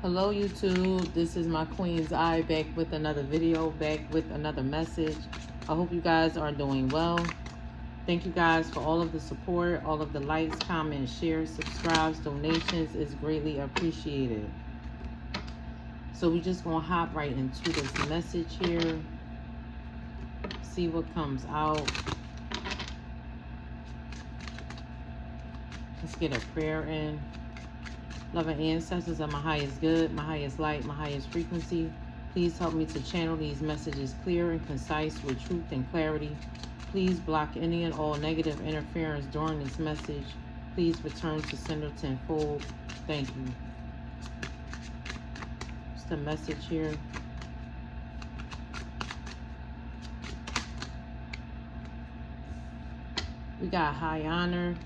Hello YouTube, this is my Queen's Eye back with another video, back with another message. I hope you guys are doing well. Thank you guys for all of the support, all of the likes, comments, shares, subscribes, donations is greatly appreciated. So we just gonna hop right into this message here, see what comes out. Let's get a prayer in. Loving ancestors of my highest good, my highest light, my highest frequency, please help me to channel these messages clear and concise with truth and clarity. Please block any and all negative interference during this message. Please return to sender tenfold. Thank you. Just a message here. We got high honor,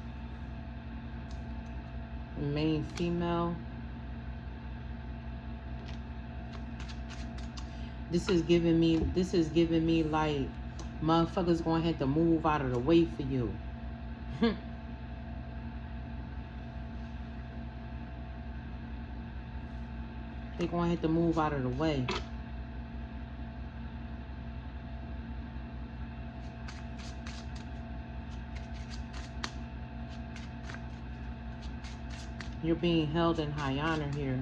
main female. This is giving me like motherfuckers gonna have to move out of the way for you. They're gonna have to move out of the way. You're being held in high honor here.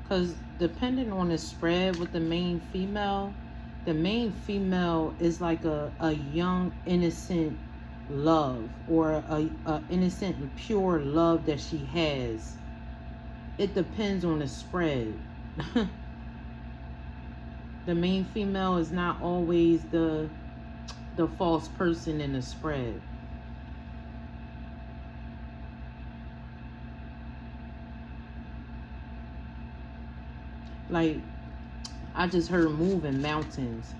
Because depending on the spread with the main female is like a young, innocent love, or a innocent and pure love that she has. It depends on the spread. The main female is not always the false person in the spread. Like, I just heard moving mountains.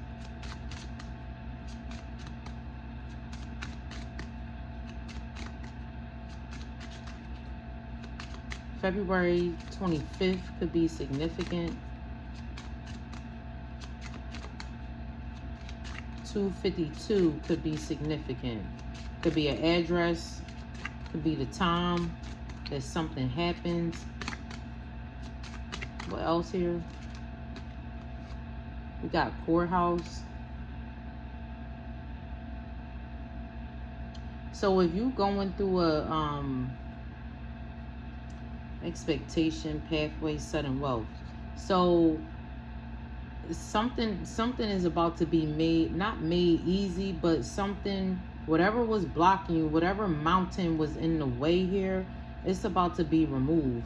February 25th could be significant. 252 could be significant. Could be an address. Could be the time that something happens. What else here? We got courthouse. So if you going through a expectation, pathway, sudden wealth, so something is about to be made, not made easy, but something, whatever was blocking you, whatever mountain was in the way here, it's about to be removed.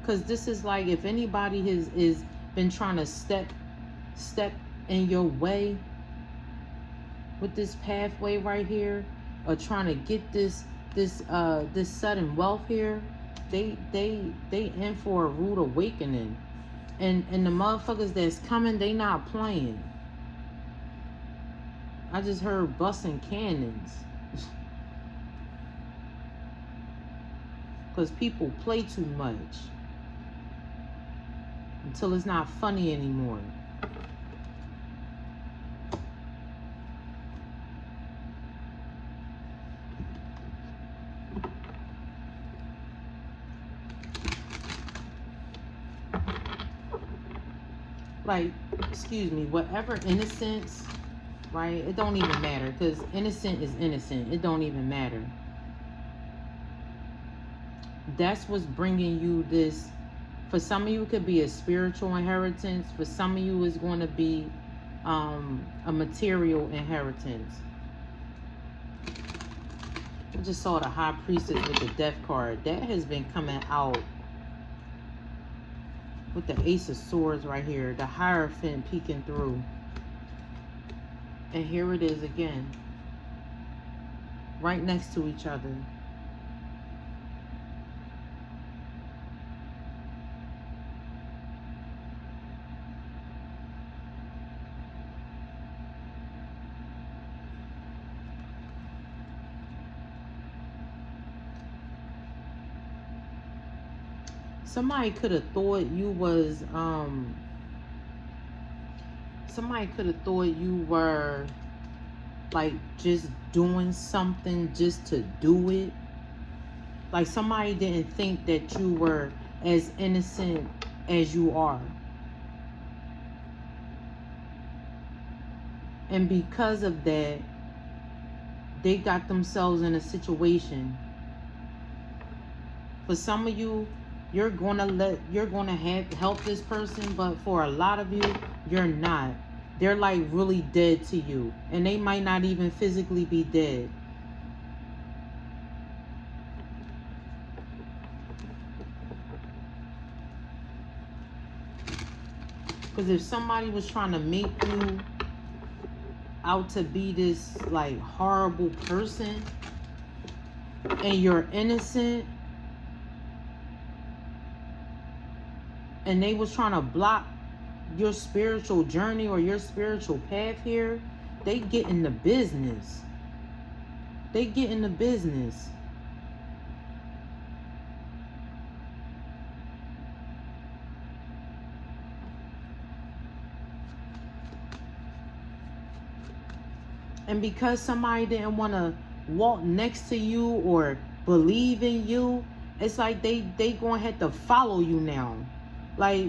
Because this is like, if anybody is been trying to step in your way with this pathway right here, or trying to get this sudden wealth here, they in for a rude awakening. And the motherfuckers that's coming, they not playing. I just heard busting cannons. Because people play too much until it's not funny anymore. Like, excuse me, whatever innocence, right? It don't even matter, because innocent is innocent. It don't even matter. That's what's bringing you this. For some of you, it could be a spiritual inheritance. For some of you, it's going to be a material inheritance. I just saw the High Priestess with the Death card. That has been coming out with the Ace of Swords right here. The Hierophant peeking through. And here it is again. Right next to each other. somebody could have thought you was somebody could have thought you were like just doing something just to do it. Like somebody didn't think that you were as innocent as you are. And because of that, they got themselves in a situation. For some of you, you're gonna help this person, but for a lot of you, you're not. They're like really dead to you, and they might not even physically be dead. Because if somebody was trying to make you out to be this like horrible person and you're innocent, and they was trying to block your spiritual journey or your spiritual path here, they get in the business. They get in the business. And because somebody didn't want to walk next to you or believe in you, it's like they gonna have to follow you now. Like,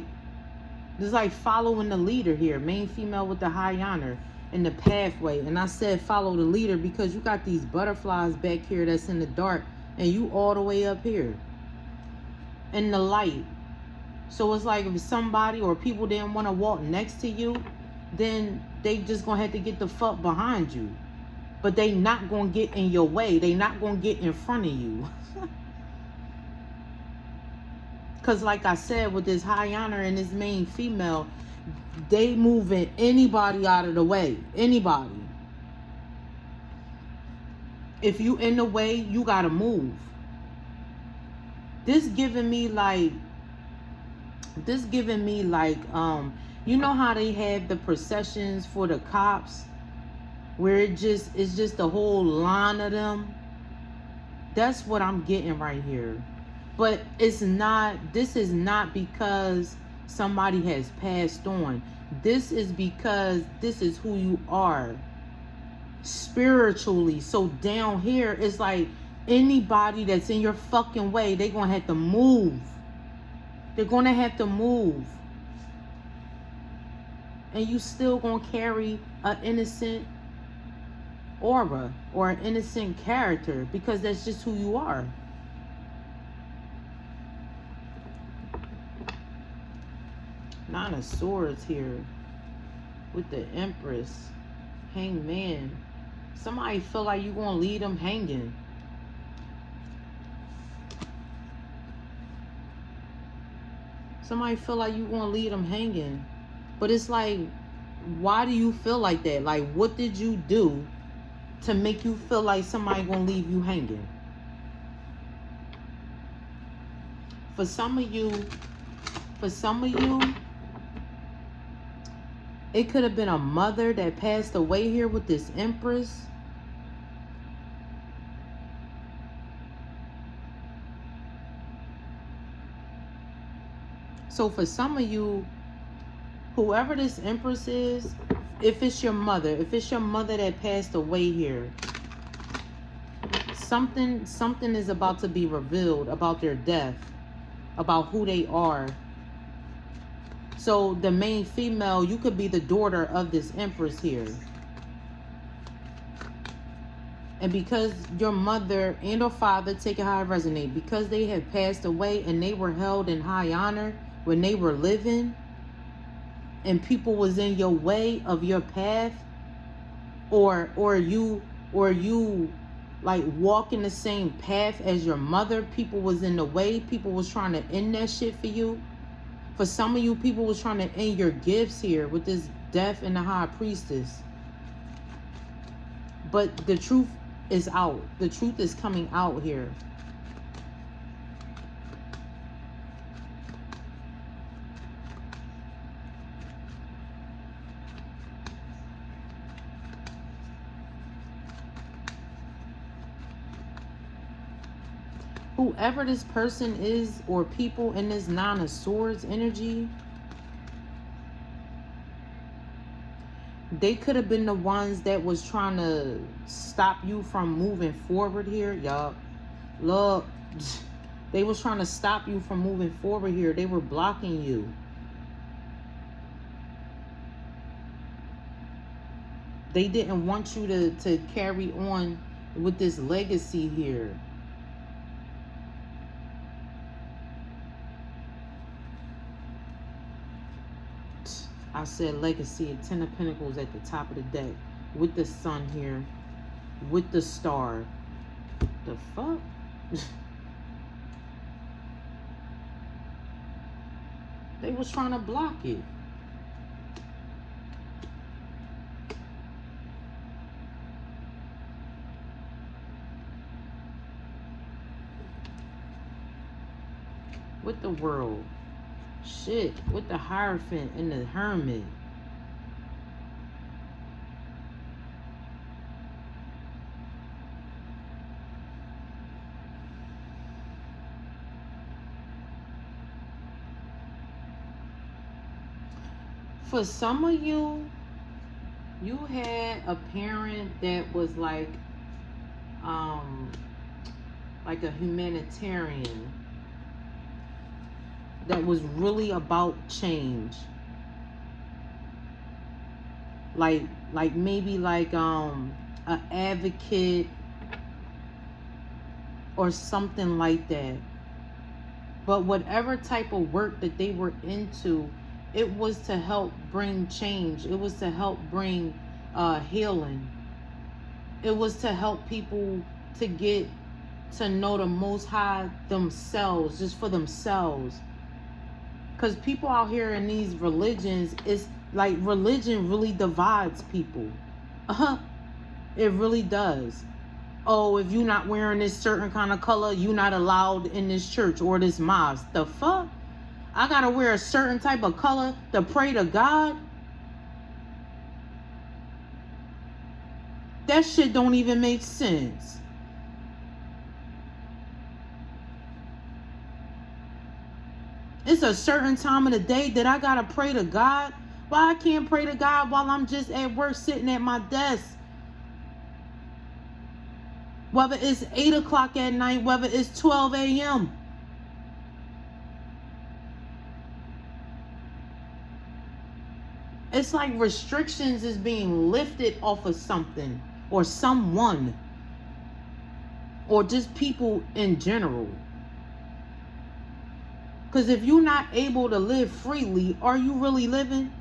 it's like following the leader here. Main female with the high honor in the pathway. And I said follow the leader because you got these butterflies back here that's in the dark, and you all the way up here in the light. So it's like if somebody or people didn't want to walk next to you, then they just gonna have to get the fuck behind you. But they not gonna get in your way. They not gonna get in front of you. Because like I said, with this high honor and this main female, they moving anybody out of the way. Anybody. If you in the way, you gotta move. This giving me like, you know how they have the processions for the cops, where it's just a whole line of them. That's what I'm getting right here. But this is not because somebody has passed on. This is because this is who you are spiritually. So down here, it's like anybody that's in your fucking way, they're gonna have to move. They're gonna have to move. And you still gonna carry an innocent aura or an innocent character, because that's just who you are. Nine of Swords here with the Empress, Hangman. Somebody feel like you're gonna leave them hanging. Somebody feel like you're gonna leave them hanging. But it's like, why do you feel like that? Like, what did you do to make you feel like somebody gonna leave you hanging? For some of you, it could have been a mother that passed away here with this Empress. So for some of you, whoever this Empress is, if it's your mother that passed away here, something is about to be revealed about their death, about who they are. So the main female, you could be the daughter of this Empress here. And because your mother and or father, take it how it resonates, because they have passed away and they were held in high honor when they were living, and people was in your way of your path, or you like walking the same path as your mother, people was in the way, people was trying to end that shit for you. For some of you, people was trying to end your gifts here with this Death and the High Priestess. But the truth is out. The truth is coming out here. Whoever this person is or people in this Nine of Swords energy, they could have been the ones that was trying to stop you from moving forward here. Y'all, look, they was trying to stop you from moving forward here. They were blocking you. They didn't want you to carry on with this legacy here. I said legacy, a 10 of Pentacles at the top of the deck. With the sun here. With the star. The fuck? They was trying to block it. With the World. Shit. With the Hierophant and the Hermit. For some of you, you had a parent that was like a humanitarian that was really about change. Like maybe like an advocate or something like that. But whatever type of work that they were into, it was to help bring change. It was to help bring healing. It was to help people to get to know the Most High themselves, just for themselves. Because people out here in these religions, it's like religion really divides people. It really does. Oh, if you're not wearing this certain kind of color, you're not allowed in this church or this mosque. The fuck? I gotta wear a certain type of color to pray to God? That shit don't even make sense. It's a certain time of the day that I gotta pray to God. Why I can't pray to God while I'm just at work sitting at my desk? Whether it's 8 o'clock at night, whether it's 12 a.m. It's like restrictions is being lifted off of something or someone or just people in general. Because if you're not able to live freely, are you really living?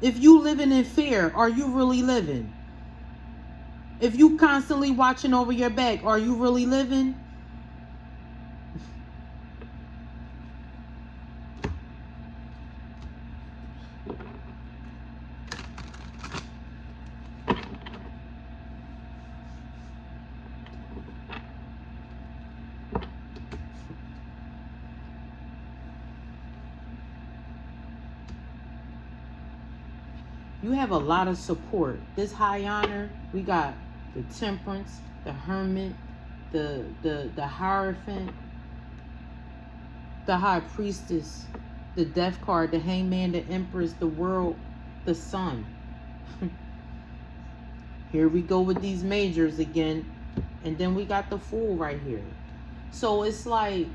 If you living in fear, are you really living? If you constantly watching over your back, are you really living? You have a lot of support. This High Honor, we got the Temperance, the Hermit, the Hierophant, the High Priestess, the Death card, the Hangman, the Empress, the World, the Sun. Here we go with these majors again. And then we got the Fool right here. So it's like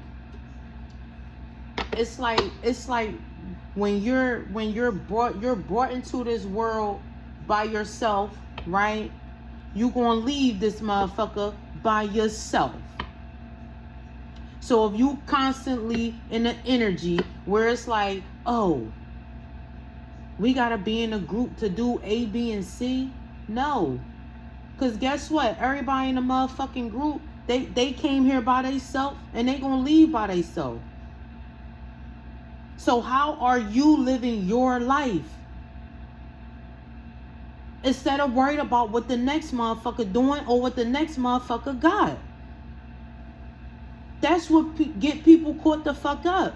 when you're brought into this world by yourself, right? You gonna leave this motherfucker by yourself. So if you constantly in an energy where it's like, oh, we gotta be in a group to do A, B, and C. No. Cause guess what? Everybody in the motherfucking group, they came here by themselves and they gonna leave by themselves. So how are you living your life? Instead of worried about what the next motherfucker doing or what the next motherfucker got. That's what get people caught the fuck up.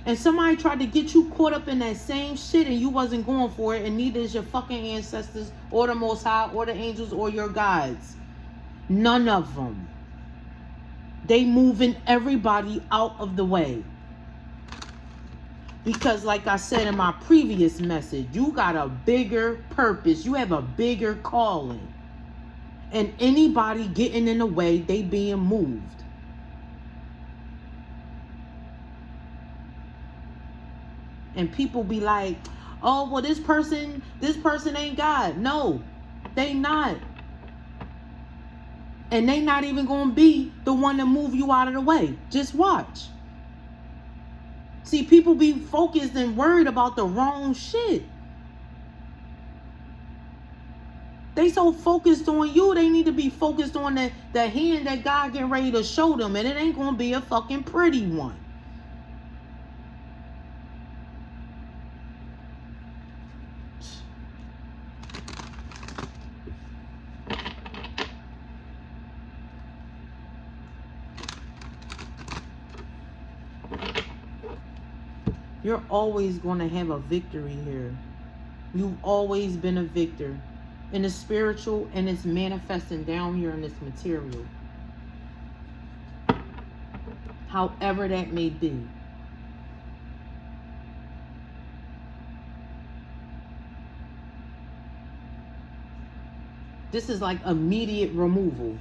And somebody tried to get you caught up in that same shit and you wasn't going for it, and neither is your fucking ancestors or the Most High or the angels or your guides. None of them. They moving everybody out of the way. Because like I said in my previous message, you got a bigger purpose. You have a bigger calling. And anybody getting in the way, they being moved. And people be like, oh, well, this person ain't God. No, they not. And they not even going to be the one to move you out of the way. Just watch. See, people be focused and worried about the wrong shit. They so focused on you, they need to be focused on the hand that God getting ready to show them. And it ain't going to be a fucking pretty one. You're always going to have a victory here. You've always been a victor in the spiritual, and it's manifesting down here in this material. However that may be. This is like immediate removal.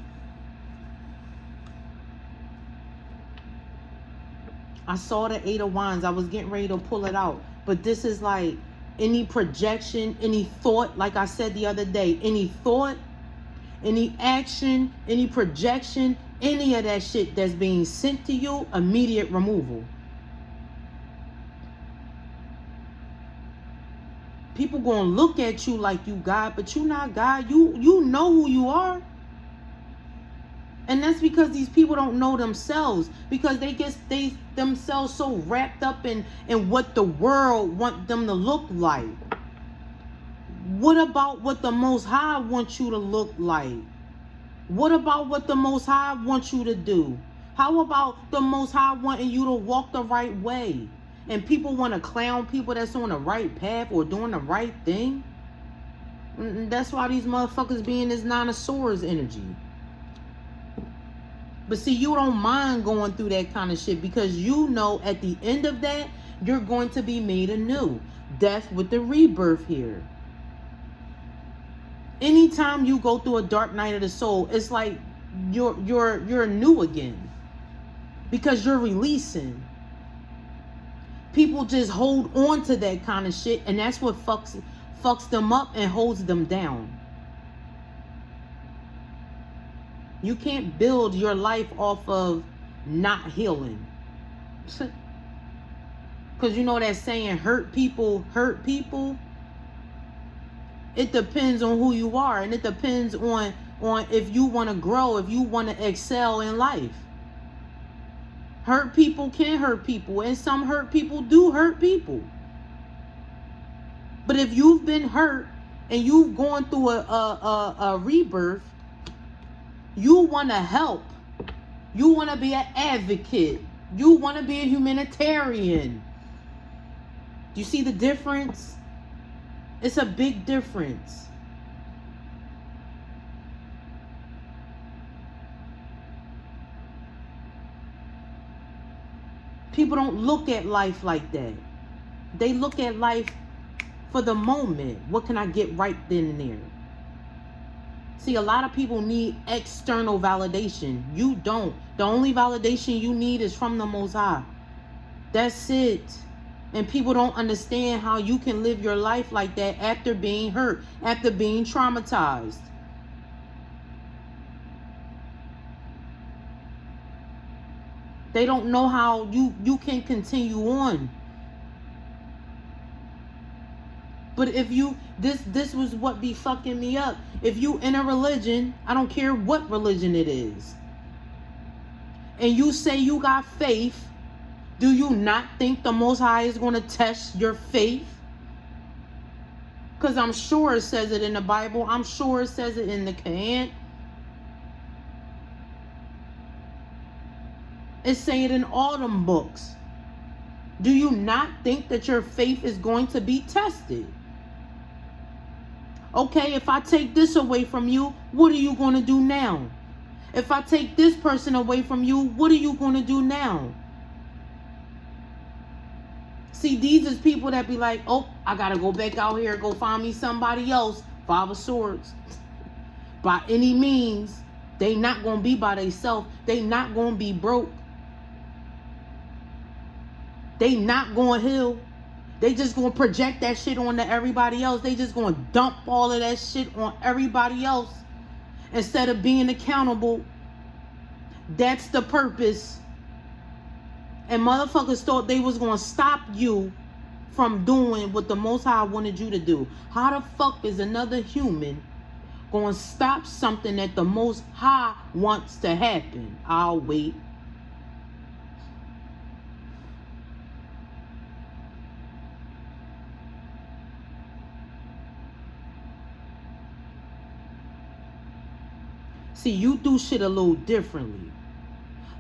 I saw the 8 of Wands. I was getting ready to pull it out. But this is like any projection, any thought, like I said the other day, any thought, any action, any projection, any of that shit that's being sent to you, immediate removal. People gonna look at you like you God, but you not God. You know who you are. And that's because these people don't know themselves, because they get themselves so wrapped up in what the world want them to look like. What about what the Most High wants you to look like? What about what the Most High wants you to do? How about the Most High wanting you to walk the right way? And people want to clown people that's on the right path or doing the right thing. And that's why these motherfuckers be in this Nine of Swords energy. But see, you don't mind going through that kind of shit, because you know at the end of that, you're going to be made anew. Death with the rebirth here. Anytime you go through a dark night of the soul, it's like you're new again. Because you're releasing. People just hold on to that kind of shit, and that's what fucks them up and holds them down. You can't build your life off of not healing. Because you know that saying, hurt people hurt people. It depends on who you are, and it depends on if you want to grow, if you want to excel in life. Hurt people can hurt people, and some hurt people do hurt people. But if you've been hurt and you've gone through a rebirth, you want to help. You want to be an advocate. You want to be a humanitarian. You see the difference? It's a big difference. People don't look at life like that. They look at life for the moment. What can I get right then and there? See, a lot of people need external validation. You don't. The only validation you need is from the Most High. That's it. And people don't understand how you can live your life like that after being hurt, after being traumatized. They don't know how you can continue on. But if you, this was what be fucking me up. If you in a religion, I don't care what religion it is, and you say you got faith, do you not think the Most High is going to test your faith? Because I'm sure it says it in the Bible. I'm sure it says it in the Quran. It's saying it in all them books. Do you not think that your faith is going to be tested? Okay, if I take this away from you, what are you going to do now? If I take this person away from you, what are you going to do now? See, these is people that be like, oh, I got to go back out here, go find me somebody else. Five of Swords. By any means, they not going to be by themselves. They not going to be broke. They not going to heal. They just going to project that shit onto everybody else. They just going to dump all of that shit on everybody else instead of being accountable. That's the purpose. And motherfuckers thought they was going to stop you from doing what the Most High wanted you to do. How the fuck is another human going to stop something that the Most High wants to happen? I'll wait. See, you do shit a little differently.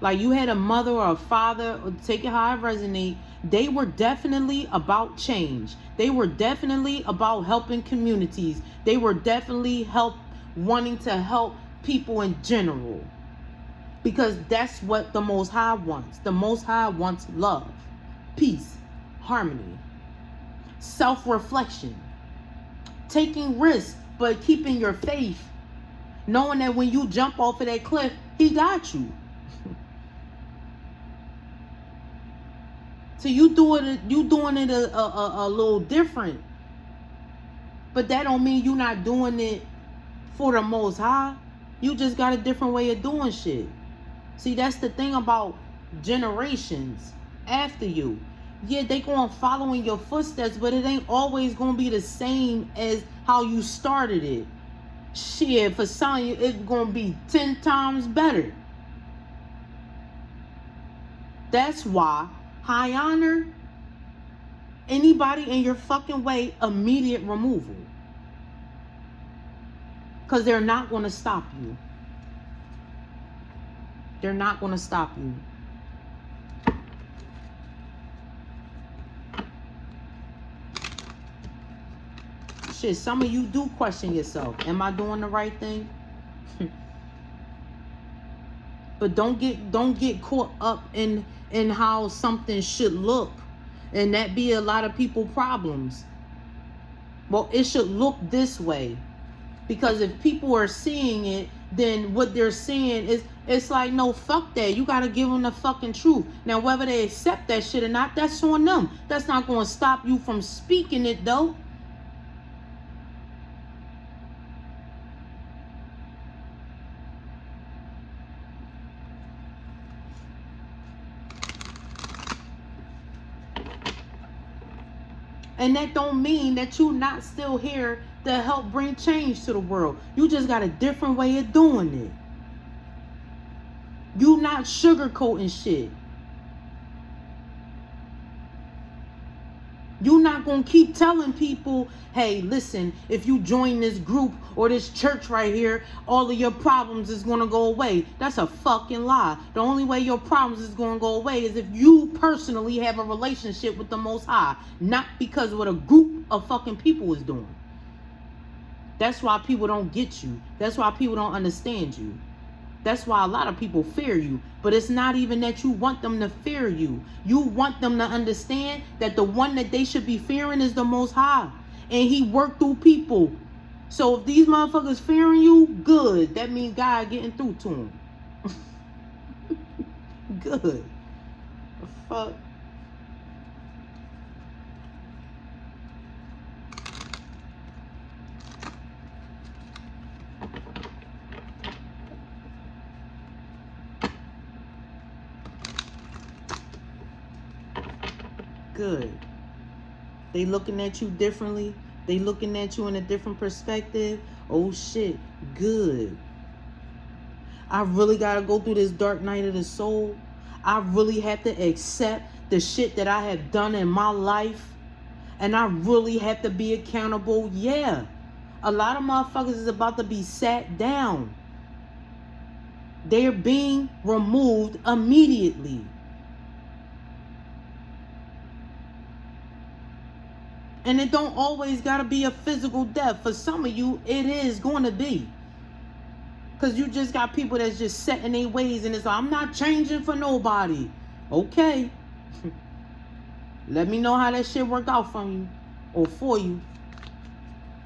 Like you had a mother or a father, or take it how it resonate. They were definitely about change. They were definitely about helping communities. They were definitely wanting to help people in general. Because that's what the Most High wants. The Most High wants love, peace, harmony, self-reflection, taking risks, but keeping your faith. Knowing that when you jump off of that cliff, he got you. So you doing it a little different. But that don't mean you not doing it for the Most High. You just got a different way of doing shit. See, that's the thing about generations after you. Yeah, they going following your footsteps, but it ain't always going to be the same as how you started it. Shit, for some, it's going to be 10 times better. That's why high honor, anybody in your fucking way, immediate removal. Because they're not going to stop you. They're not going to stop you. Shit, some of you do question yourself. Am I doing the right thing? But don't get caught up in how something should look. And that be a lot of people problems. Well, it should look this way. Because if people are seeing it, then what they're seeing is, it's like, no, fuck that. You got to give them the fucking truth. Now, whether they accept that shit or not, that's on them. That's not going to stop you from speaking it, though. And that don't mean that you not still here to help bring change to the world. You just got a different way of doing it. You not sugarcoating shit. You not going to keep telling people, hey, listen, if you join this group or this church right here, all of your problems is going to go away. That's a fucking lie. The only way your problems is going to go away is if you personally have a relationship with the Most High, not because of what a group of fucking people is doing. That's why people don't get you. That's why people don't understand you. That's why a lot of people fear you. But it's not even that you want them to fear you. You want them to understand that the one that they should be fearing is the Most High. And he worked through people. So if these motherfuckers fearing you, good. That means God getting through to them. Good. The fuck? Good. They looking at you differently. They looking at you in a different perspective. Oh shit. Good. I really gotta go through this dark night of the soul. I really have to accept the shit that I have done in my life. And I really have to be accountable. Yeah. A lot of motherfuckers is about to be sat down. They're being removed immediately. And it don't always gotta be a physical death. For some of you, it is going to be. Because you just got people that's just set in their ways and it's like, I'm not changing for nobody. Okay. Let me know how that shit work out from you or for you.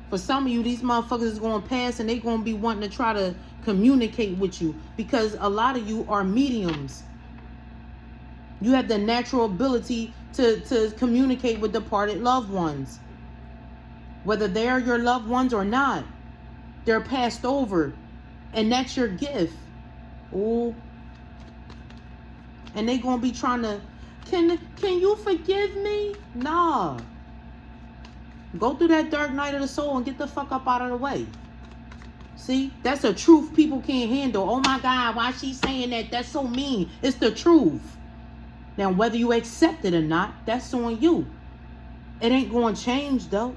For some of you, these motherfuckers is going to pass and they going to be wanting to try to communicate with you because a lot of you are mediums. You have the natural ability to communicate with departed loved ones. Whether they're your loved ones or not, they're passed over. And that's your gift. Ooh. And they going to be trying to, can you forgive me? Nah. Go through that dark night of the soul and get the fuck up out of the way. See? That's a truth people can't handle. Oh my God, why she saying that? That's so mean. It's the truth. Now, whether you accept it or not, that's on you. It ain't going to change, though.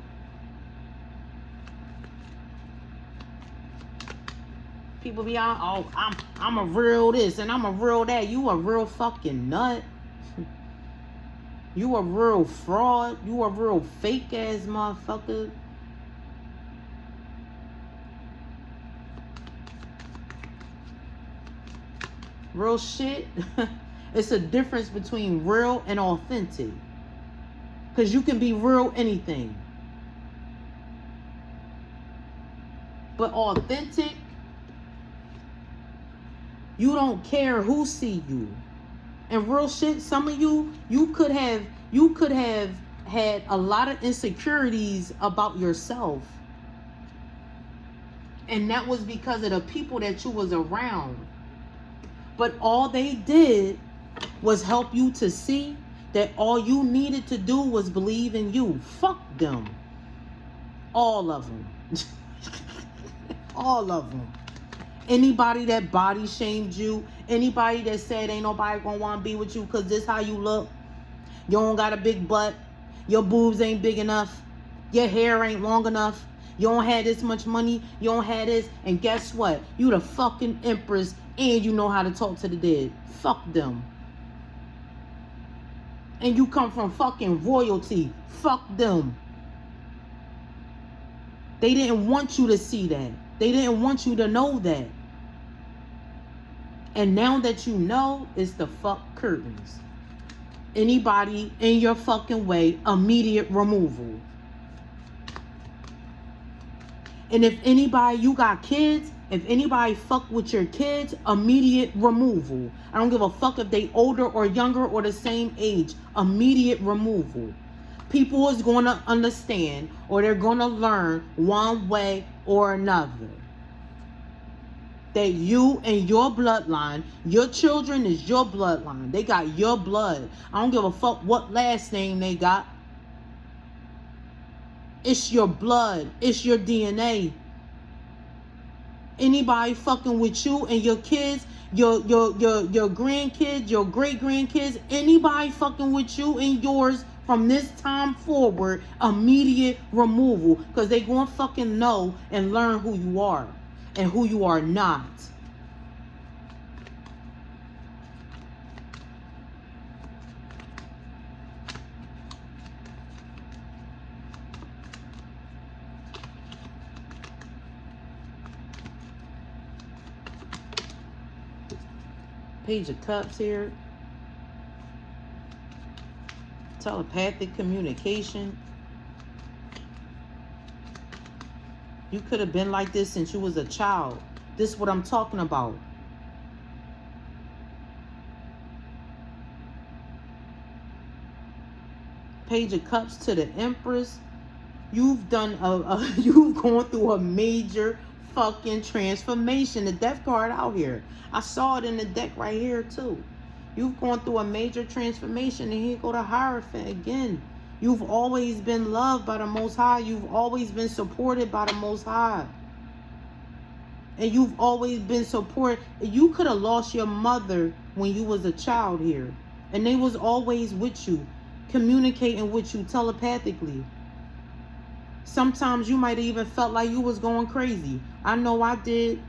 People be on, oh, I'm a real this and I'm a real that. You a real fucking nut. You a real fraud. You a real fake ass motherfucker. Real shit. It's a difference between real and authentic. Because you can be real anything. But authentic, you don't care who see you. And real shit, some of you, you could have had a lot of insecurities about yourself. And that was because of the people that you was around. But all they did was help you to see that all you needed to do was believe in you. Fuck them. All of them. All of them. Anybody that body shamed you, anybody that said ain't nobody gonna want to be with you because this how you look, you don't got a big butt, your boobs ain't big enough, your hair ain't long enough, you don't have this much money, you don't have this, and guess what? You the fucking empress and you know how to talk to the dead. Fuck them. And you come from fucking royalty. Fuck them. They didn't want you to see that. They didn't want you to know that. And now that you know, it's the fuck curtains. Anybody in your fucking way, immediate removal. And if anybody, you got kids, if anybody fuck with your kids, immediate removal. I don't give a fuck if they older or younger or the same age. Immediate removal. People is going to understand or they're going to learn one way or another that you and your bloodline, your children is your bloodline. They got your blood. I don't give a fuck what last name they got. It's your blood. It's your DNA. Anybody fucking with you and your kids, your grandkids, your great grandkids, anybody fucking with you and yours from this time forward, immediate removal. Because they gonna fucking know and learn who you are and who you are not. Page of Cups here. Telepathic communication. You could have been like this since you was a child. This is what I'm talking about. Page of Cups to the Empress. You've done you've gone through a major fucking transformation. The Death card out here. I saw it in the deck right here too. You've gone through a major transformation, and here go the Hierophant again. You've always been loved by the Most High. You've always been supported by the Most High. And you've always been supported. You could have lost your mother when you was a child here. And they was always with you, communicating with you telepathically. Sometimes you might have even felt like you was going crazy. I know I did.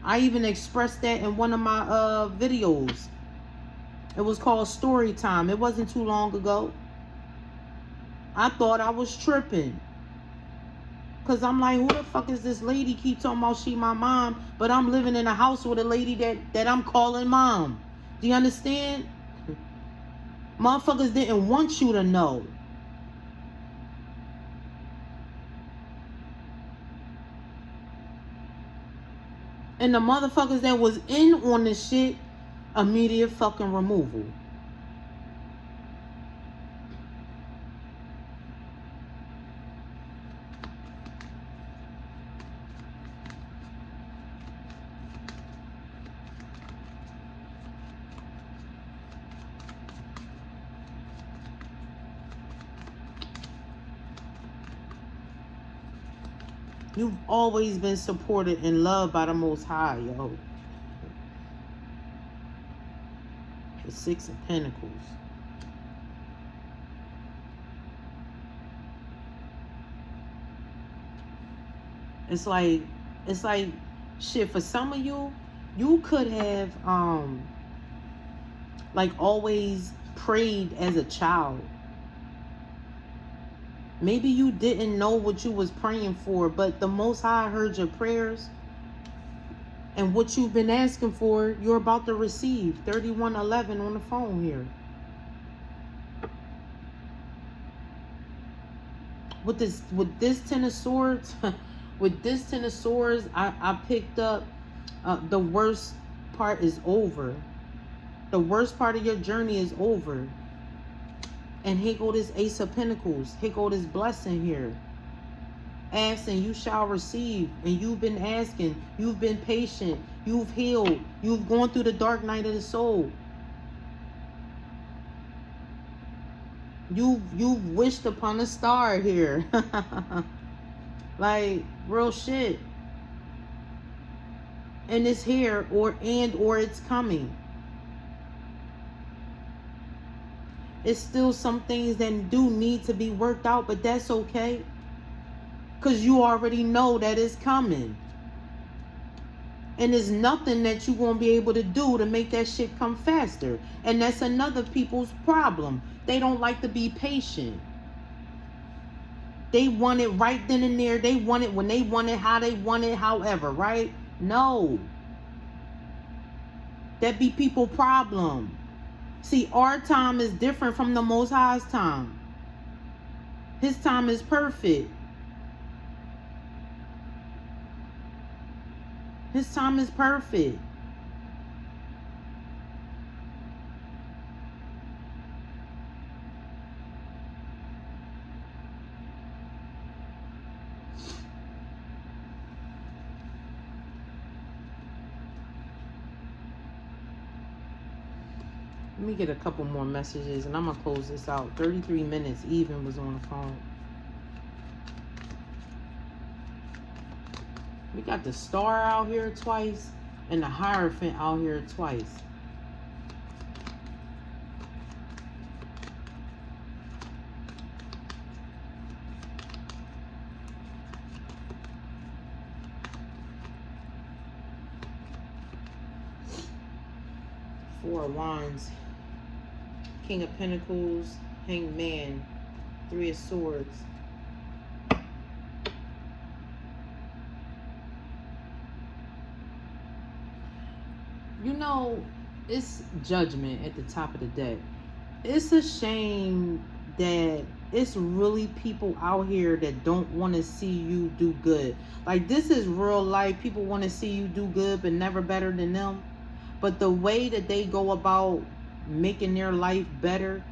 I even expressed that in one of my videos. It was called Story Time. It wasn't too long ago. I thought I was tripping. Because I'm like, who the fuck is this lady keep talking about she my mom, but I'm living in a house with a lady that I'm calling mom. Do you understand? Motherfuckers didn't want you to know. And the motherfuckers that was in on this shit, immediate fucking removal. You've always been supported and loved by the Most High, yo. The Six of Pentacles. It's like shit, for some of you, you could have like always prayed as a child. Maybe you didn't know what you was praying for, but the Most High heard your prayers. And what you've been asking for, you're about to receive. 3111 on the phone here. With this Ten of Swords, with this Ten of Swords, I picked up the worst part is over. The worst part of your journey is over. And here go this Ace of Pentacles. Here go this blessing here. Ask and you shall receive. And you've been asking. You've been patient. You've healed. You've gone through the dark night of the soul. You've wished upon a star here. Like, real shit. And it's here, or it's coming. It's still some things that do need to be worked out, but that's okay. Because you already know that it's coming. And there's nothing that you're going to be able to do to make that shit come faster. And that's another people's problem. They don't like to be patient. They want it right then and there. They want it when they want it, how they want it, however, right? No. That be people's problem. See, our time is different from the Most High's time. His time is perfect. His time is perfect. Let me get a couple more messages and I'm going to close this out. 33 minutes even was on the phone. We got the Star out here twice and the Hierophant out here twice. Four of Wands, King of Pentacles, Hanged Man, Three of Swords. You know, it's judgment at the top of the deck. It's a shame that it's really people out here that don't want to see you do good. Like, this is real life. People want to see you do good, but never better than them. But the way that they go about making their life better,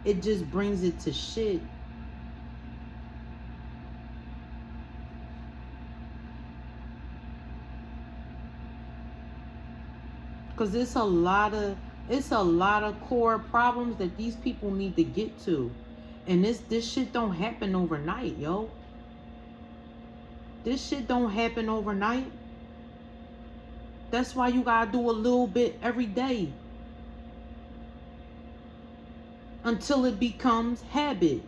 it just brings it to shit. Because it's a lot of core problems that these people need to get to. And this shit don't happen overnight, yo. This shit don't happen overnight. That's why you gotta do a little bit every day. Until it becomes habit.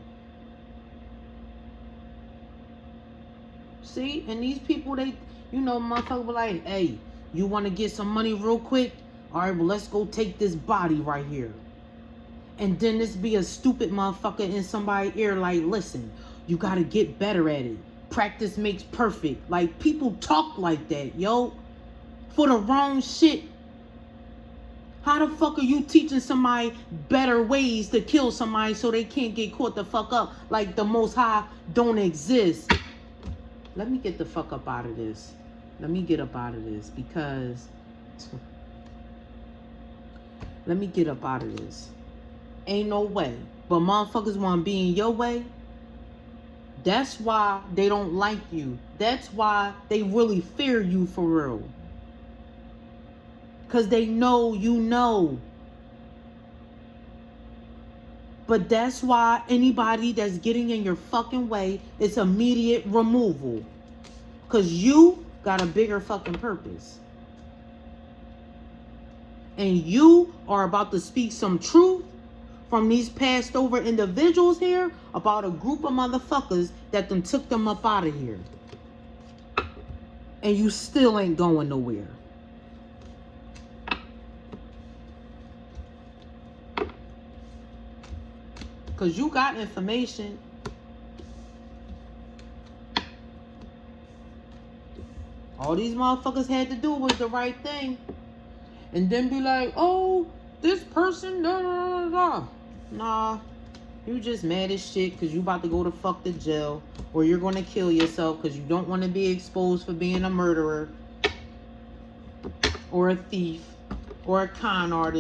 See? And these people, they, you know, motherfucker be like, hey, you want to get some money real quick? All right, well, let's go take this body right here. And then this be a stupid motherfucker in somebody's ear like, listen, you gotta get better at it. Practice makes perfect. Like, people talk like that, yo. For the wrong shit. How the fuck are you teaching somebody better ways to kill somebody so they can't get caught the fuck up? Like the Most High don't exist. Let me get the fuck up out of this. Let me get up out of this because... Let me get up out of this. Ain't no way. But motherfuckers want to be in your way. That's why they don't like you. That's why they really fear you for real. Because they know you know. But that's why anybody that's getting in your fucking way, it's immediate removal. Because you got a bigger fucking purpose. And you are about to speak some truth from these passed over individuals here about a group of motherfuckers that done took them up out of here. And you still ain't going nowhere. Because you got information. All these motherfuckers had to do was the right thing. And then be like, oh, this person, da, da, da, da. Nah, you just mad as shit because you about to go to fuck to jail. Or you're going to kill yourself because you don't want to be exposed for being a murderer. Or a thief. Or a con artist.